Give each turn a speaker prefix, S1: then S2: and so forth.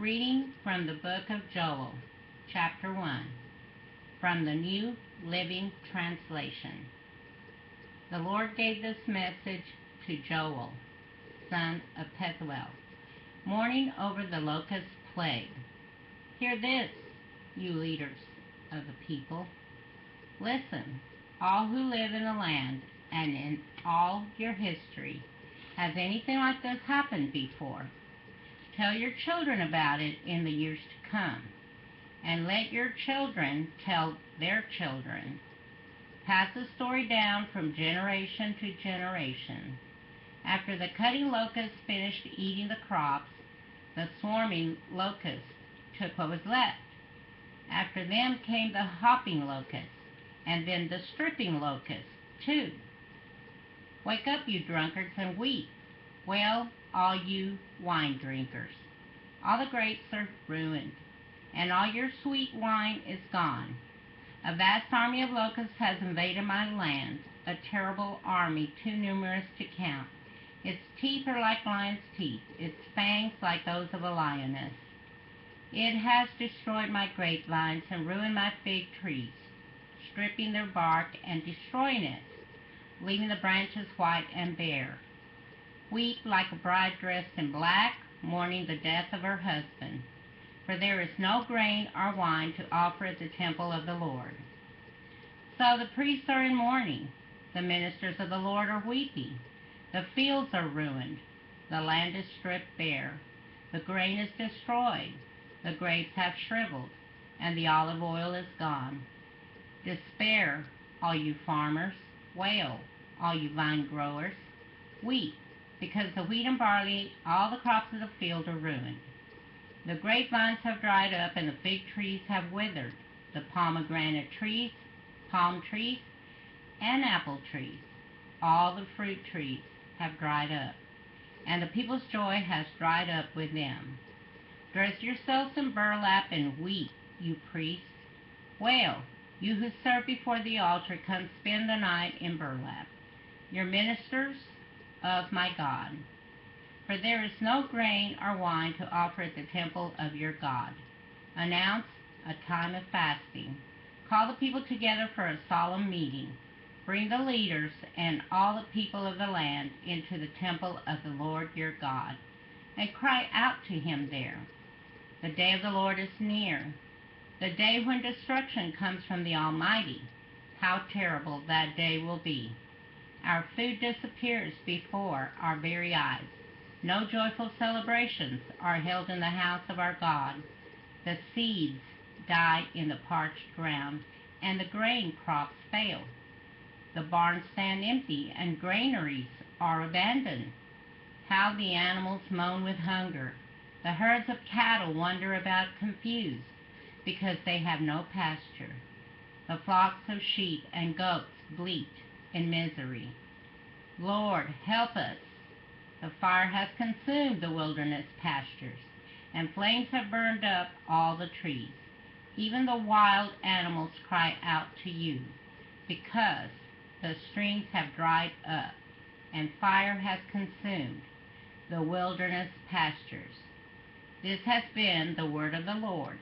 S1: Reading from the book of Joel, chapter 1, from the New Living Translation. The Lord gave this message to Joel, son of Pethuel, mourning over the locust plague. Hear this, you leaders of the people. Listen, all who live in the land and in all your history. Has anything like this happened before? Tell your children about it in the years to come, and let your children tell their children. Pass the story down from generation to generation. After the cutting locusts finished eating the crops, the swarming locusts took what was left. After them came the hopping locusts, and then the stripping locusts, too. Wake up, you drunkards, and weep. Wail, all you wine drinkers. All the grapes are ruined, and all your sweet wine is gone. A vast army of locusts has invaded my land, a terrible army too numerous to count. Its teeth are like lion's teeth, its fangs like those of a lioness. It has destroyed my grapevines and ruined my fig trees, stripping their bark and destroying it, leaving the branches white and bare. Weep like a bride dressed in black, mourning the death of her husband, for there is no grain or wine to offer at the temple of the Lord. So the priests are in mourning, the ministers of the Lord are weeping. The fields are ruined, the land is stripped bare, the grain is destroyed, the grapes have shriveled, and the olive oil is gone. Despair, all you farmers, wail, all you vine growers, weep, because the wheat and barley, all the crops of the field are ruined. The grapevines have dried up, and the fig trees have withered, the pomegranate trees, palm trees, and apple trees, all the fruit trees have dried up, and the people's joy has dried up with them. Dress yourselves in burlap and weep, you priests. Wail, you who serve before the altar, come spend the night in burlap, your ministers of my God. For there is no grain or wine to offer at the temple of your God. Announce a time of fasting. Call the people together for a solemn meeting. Bring the leaders and all the people of the land into the temple of the Lord your God, and cry out to him there. The day of the Lord is near, the day when destruction comes from the Almighty. How terrible that day will be. Our food disappears before our very eyes. No joyful celebrations are held in the house of our God. The seeds die in the parched ground, and the grain crops fail. The barns stand empty, and granaries are abandoned. How the animals moan with hunger. The herds of cattle wander about confused, because they have no pasture. The flocks of sheep and goats bleat in misery. Lord, help us. The fire has consumed the wilderness pastures, and flames have burned up all the trees. Even the wild animals cry out to you, because the streams have dried up, and fire has consumed the wilderness pastures. This has been the word of the Lord.